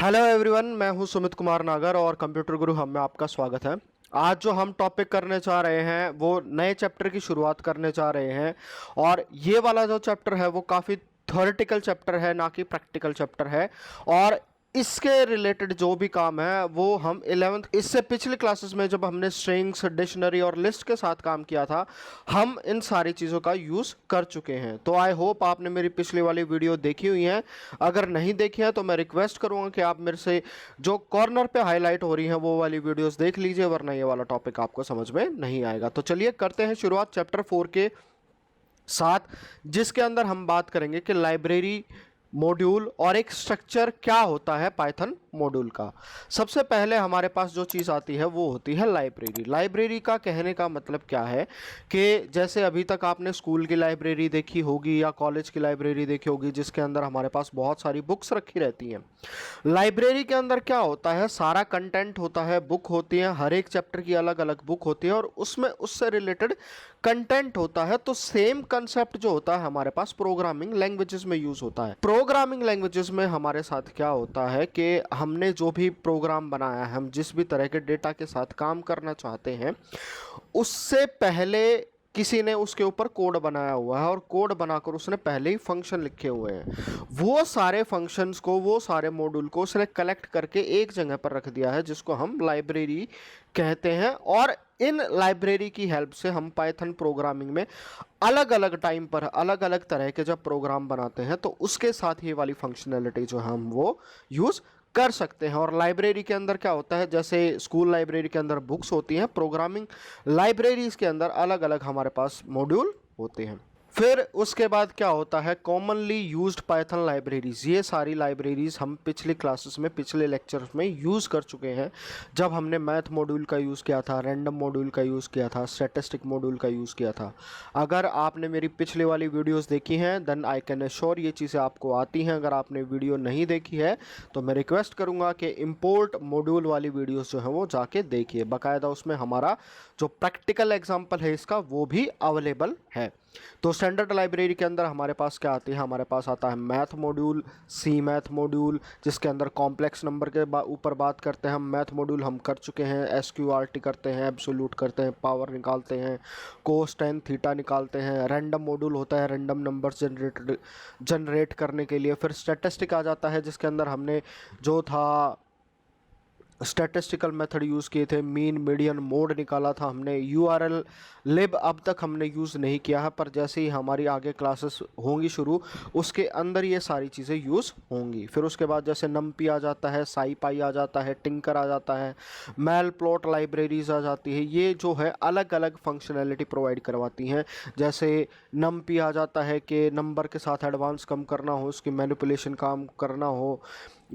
Hello everyone, मैं हूं सुमित कुमार नागर और कंप्यूटर गुरु हम में आपका स्वागत है। आज जो हम टॉपिक करने चाह रहे हैं वो नए चैप्टर की शुरुआत करने चाह रहे हैं। और ये वाला जो चैप्टर है वो काफ़ी थ्योरेटिकल चैप्टर है, ना कि प्रैक्टिकल चैप्टर है। और इसके रिलेटेड जो भी काम है वो हम 11th, इससे पिछली क्लासेस में जब हमने स्ट्रिंग्स, डिक्शनरी और लिस्ट के साथ काम किया था, हम इन सारी चीज़ों का यूज़ कर चुके हैं। तो आई होप आपने मेरी पिछली वाली वीडियो देखी हुई है। अगर नहीं देखी है तो मैं रिक्वेस्ट करूंगा कि आप मेरे से जो कॉर्नर पे हाईलाइट हो रही हैं वो वाली वीडियोस देख लीजिए, वरना ये वाला टॉपिक आपको समझ में नहीं आएगा। तो चलिए करते हैं शुरुआत चैप्टर 4 के साथ, जिसके अंदर हम बात करेंगे कि लाइब्रेरी मॉड्यूल और एक स्ट्रक्चर क्या होता है पाइथन मॉड्यूल का। सबसे पहले हमारे पास जो चीज़ आती है वो होती है लाइब्रेरी। लाइब्रेरी का कहने का मतलब क्या है कि जैसे अभी तक आपने स्कूल की लाइब्रेरी देखी होगी या कॉलेज की लाइब्रेरी देखी होगी, जिसके अंदर हमारे पास बहुत सारी बुक्स रखी रहती हैं। लाइब्रेरी के अंदर क्या होता है, सारा कंटेंट होता है, बुक होती है, हर एक चैप्टर की अलग अलग बुक होती है और उसमें उससे रिलेटेड कंटेंट होता है। तो सेम कंसेप्ट जो होता है हमारे पास प्रोग्रामिंग लैंग्वेजेस में यूज होता है। प्रोग्रामिंग लैंग्वेजेस में हमारे साथ क्या होता है कि हमने जो भी प्रोग्राम बनाया है, हम जिस भी तरह के डेटा के साथ काम करना चाहते हैं, उससे पहले किसी ने उसके ऊपर कोड बनाया हुआ है और कोड बनाकर उसने पहले ही फंक्शन लिखे हुए हैं। वो सारे फंक्शंस को, वो सारे मॉड्यूल को उसने कलेक्ट करके एक जगह पर रख दिया है, जिसको हम लाइब्रेरी कहते हैं। और इन लाइब्रेरी की हेल्प से हम पाइथन प्रोग्रामिंग में अलग अलग टाइम पर अलग अलग तरह के जब प्रोग्राम बनाते हैं तो उसके साथ ये वाली फंक्शनैलिटी जो हम वो यूज़ कर सकते हैं। और लाइब्रेरी के अंदर क्या होता है, जैसे स्कूल लाइब्रेरी के अंदर बुक्स होती हैं, प्रोग्रामिंग लाइब्रेरीज के अंदर अलग अलग हमारे पास मॉड्यूल होते हैं। फिर उसके बाद क्या होता है, कॉमनली यूज्ड पाइथन लाइब्रेरीज। ये सारी लाइब्रेरीज हम पिछली क्लासेस में, पिछले लेक्चर्स में यूज़ कर चुके हैं। जब हमने मैथ मॉड्यूल का यूज़ किया था, रैंडम मॉड्यूल का यूज़ किया था, स्टैटिस्टिक मॉड्यूल का यूज़ किया था। अगर आपने मेरी पिछली वाली वीडियोस देखी हैं देन आई कैन एश्योर ये चीज़ें आपको आती हैं। अगर आपने वीडियो नहीं देखी है तो मैं रिक्वेस्ट करूँगा कि इम्पोर्ट मॉड्यूल वाली वीडियोज़ जो हैं वो जाके देखिए। बाकायदा उसमें हमारा जो प्रैक्टिकल एग्जाम्पल है इसका वो भी अवेलेबल है। तो स्टैंडर्ड लाइब्रेरी के अंदर हमारे पास क्या आती है, हमारे पास आता है मैथ मॉड्यूल, सी मैथ मॉड्यूल, जिसके अंदर कॉम्प्लेक्स नंबर के ऊपर बात करते हैं हम। मैथ मॉड्यूल हम कर चुके हैं, एसक्यूआरटी करते हैं, एब्सोल्यूट करते हैं, पावर निकालते हैं, कोस टेन थीटा निकालते हैं। रैंडम मॉड्यूल होता है रैंडम नंबर्स जनरेट करने के लिए। फिर स्टैटिस्टिक आ जाता है, जिसके अंदर हमने जो था स्टैटिस्टिकल मेथड यूज़ किए थे, मीन मीडियन मोड निकाला था हमने। यूआरएल लिब अब तक हमने यूज़ नहीं किया है, पर जैसे ही हमारी आगे क्लासेस होंगी शुरू, उसके अंदर ये सारी चीज़ें यूज़ होंगी। फिर उसके बाद जैसे नमपी आ जाता है, साईपाई आ जाता है, टिंकर आ जाता है, मैल प्लॉट लाइब्रेरीज आ जाती है। ये जो है अलग अलग फंक्शनैलिटी प्रोवाइड करवाती हैं। जैसे नमपी आ जाता है कि नंबर के साथ एडवांस कम करना हो, उसकी मैनिपुलेशन काम करना हो।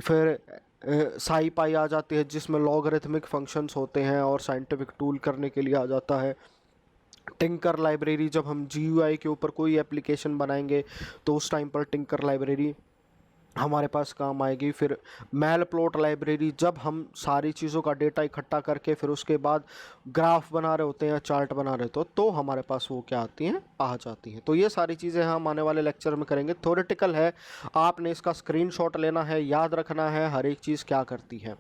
फिर साई पाई आ जाती है, जिसमें लॉगरिथमिक फंक्शंस होते हैं और साइंटिफिक टूल करने के लिए आ जाता है। टिंकर लाइब्रेरी, जब हम जीयूआई के ऊपर कोई एप्लीकेशन बनाएंगे तो उस टाइम पर टिंकर लाइब्रेरी हमारे पास काम आएगी। फिर मैल प्लॉट लाइब्रेरी, जब हम सारी चीज़ों का डेटा इकट्ठा करके फिर उसके बाद ग्राफ बना रहे होते हैं, चार्ट बना रहे तो हमारे पास वो क्या आती हैं, आ जाती हैं। तो ये सारी चीज़ें हम आने वाले लेक्चर में करेंगे। थ्योरेटिकल है, आपने इसका स्क्रीनशॉट लेना है, याद रखना है हर एक चीज़ क्या करती है।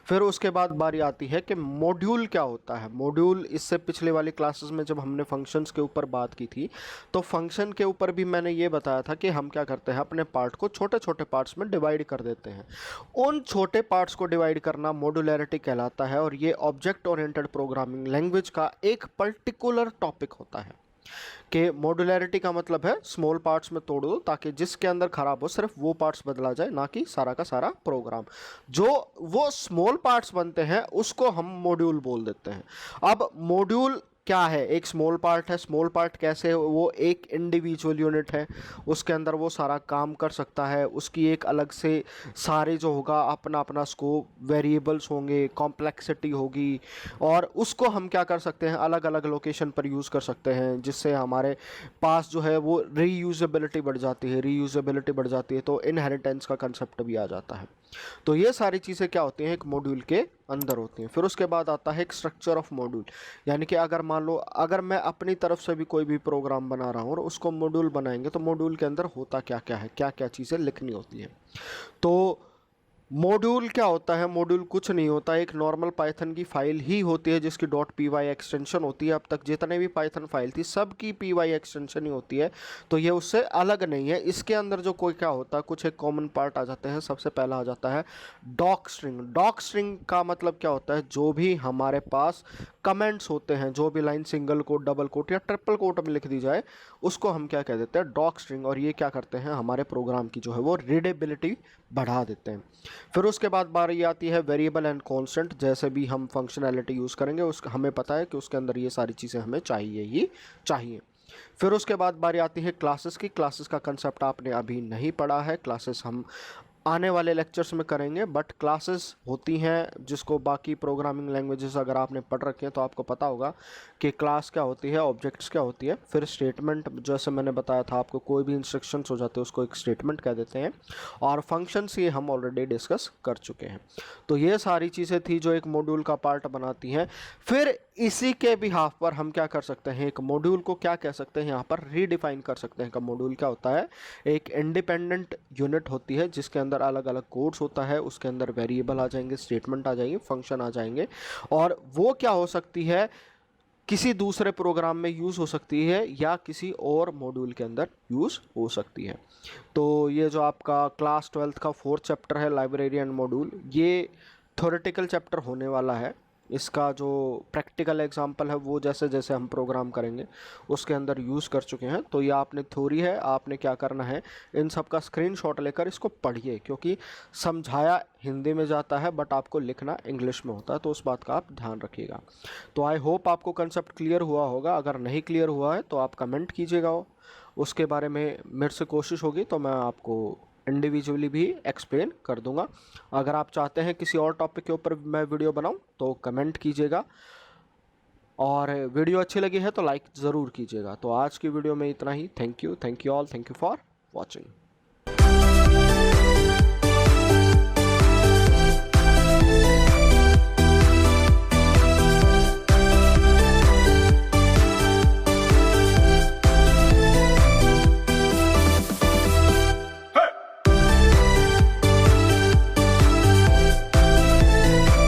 फिर उसके बाद बारी आती है कि मॉड्यूल क्या होता है। मॉड्यूल, इससे पिछले वाली क्लासेस में जब हमने फंक्शंस के ऊपर बात की थी तो फंक्शन के ऊपर भी मैंने ये बताया था कि हम क्या करते हैं, अपने पार्ट को छोटे छोटे पार्ट्स में डिवाइड कर देते हैं। उन छोटे पार्ट्स को डिवाइड करना मॉड्यूलैरिटी कहलाता है और ये ऑब्जेक्ट ओरिएंटेड प्रोग्रामिंग लैंग्वेज का एक पर्टिकुलर टॉपिक होता है। कि मॉड्यूलैरिटी का मतलब है स्मॉल पार्ट्स में तोड़ दो ताकि जिसके अंदर खराब हो सिर्फ वो पार्ट्स बदला जाए, ना कि सारा का सारा प्रोग्राम। जो वो स्मॉल पार्ट्स बनते हैं उसको हम मॉड्यूल बोल देते हैं। अब मॉड्यूल क्या है, एक स्मॉल पार्ट है। स्मॉल पार्ट कैसे है, वो एक इंडिविजुअल यूनिट है, उसके अंदर वो सारा काम कर सकता है। उसकी एक अलग से सारे जो होगा अपना अपना स्कोप, वेरिएबल्स होंगे, कॉम्प्लेक्सिटी होगी, और उसको हम क्या कर सकते हैं, अलग अलग लोकेशन पर यूज़ कर सकते हैं, जिससे हमारे पास जो है वो रीयूजेबिलिटी बढ़ जाती है। रीयूजेबिलिटी बढ़ जाती है तो इनहेरिटेंस का कंसेप्ट भी आ जाता है। तो ये सारी चीज़ें क्या होती हैं, एक मॉड्यूल के अंदर होती हैं। फिर उसके बाद आता है एक स्ट्रक्चर ऑफ मॉड्यूल, यानी कि अगर मान लो अगर मैं अपनी तरफ से भी कोई भी प्रोग्राम बना रहा हूँ और उसको मॉड्यूल बनाएंगे तो मॉड्यूल के अंदर होता क्या क्या है, क्या क्या चीज़ें लिखनी होती हैं। तो मॉड्यूल क्या होता है? मॉड्यूल कुछ नहीं होता, एक नॉर्मल पाइथन की फाइल ही होती है जिसकी .py एक्सटेंशन होती है। अब तक जितने भी पाइथन फाइल थी सब की py एक्सटेंशन ही होती है, तो ये उससे अलग नहीं है। इसके अंदर जो कोई क्या होता है, कुछ एक कॉमन पार्ट आ जाते हैं। सबसे पहला आ जाता है डॉक स्ट्रिंग। डॉक स्ट्रिंग का मतलब क्या होता है? जो भी हमारे पास कमेंट्स होते हैं, जो भी line single quote, double quote या ट्रिपल कोट में लिख दी जाए, उसको हम क्या कह देते हैं? Doc string. और ये क्या करते हैं? हमारे प्रोग्राम की जो है वो रीडेबिलिटी बढ़ा देते हैं। फिर उसके बाद बारी आती है वेरिएबल एंड कांस्टेंट। जैसे भी हम फंक्शनैलिटी यूज़ करेंगे उस हमें पता है कि उसके अंदर ये सारी चीज़ें हमें चाहिए ही चाहिए। फिर उसके बाद बारी आती है क्लासेस की। क्लासेस का कंसेप्ट आपने अभी नहीं पढ़ा है, क्लासेस हम आने वाले लेक्चर्स में करेंगे। बट क्लासेस होती हैं जिसको बाकी प्रोग्रामिंग लैंग्वेजेस अगर आपने पढ़ रखे हैं तो आपको पता होगा कि क्लास क्या होती है, ऑब्जेक्ट्स क्या होती है। फिर स्टेटमेंट, जैसे मैंने बताया था आपको, कोई भी इंस्ट्रक्शंस हो जाते हैं उसको एक स्टेटमेंट कह देते हैं। और फंक्शंस ये हम ऑलरेडी डिस्कस कर चुके हैं। तो ये सारी चीज़ें थी जो एक मॉड्यूल का पार्ट बनाती हैं। फिर इसी के बिहाफ पर हम क्या कर सकते हैं? एक मॉड्यूल को क्या कह सकते हैं यहाँ पर? रीडिफाइन कर सकते हैं। का मॉड्यूल क्या होता है? एक इंडिपेंडेंट यूनिट होती है जिसके अंदर अलग अलग कोड्स होता है, उसके अंदर वेरिएबल आ जाएंगे, स्टेटमेंट आ जाएंगे, फंक्शन आ जाएंगे। और वो क्या हो सकती है? किसी दूसरे प्रोग्राम में यूज़ हो सकती है या किसी और मॉड्यूल के अंदर यूज़ हो सकती है। तो ये जो आपका क्लास 12th का 4th चैप्टर है, लाइब्रेरी एंड मॉड्यूल, ये थ्योरेटिकल चैप्टर होने वाला है। इसका जो प्रैक्टिकल एग्जांपल है वो जैसे जैसे हम प्रोग्राम करेंगे उसके अंदर यूज़ कर चुके हैं। तो ये आपने थ्योरी है, आपने क्या करना है? इन सब का स्क्रीनशॉट लेकर इसको पढ़िए, क्योंकि समझाया हिंदी में जाता है बट आपको लिखना इंग्लिश में होता है, तो उस बात का आप ध्यान रखिएगा। तो आई होप आपको कंसेप्ट क्लियर हुआ होगा। अगर नहीं क्लियर हुआ है तो आप कमेंट कीजिएगा, उसके बारे में मेरे से कोशिश होगी तो मैं आपको इंडिविजुअली भी एक्सप्लेन कर दूंगा। अगर आप चाहते हैं किसी और टॉपिक के ऊपर मैं वीडियो बनाऊं तो कमेंट कीजिएगा, और वीडियो अच्छी लगी है तो लाइक ज़रूर कीजिएगा। तो आज की वीडियो में इतना ही। Thank you all, thank you for watching.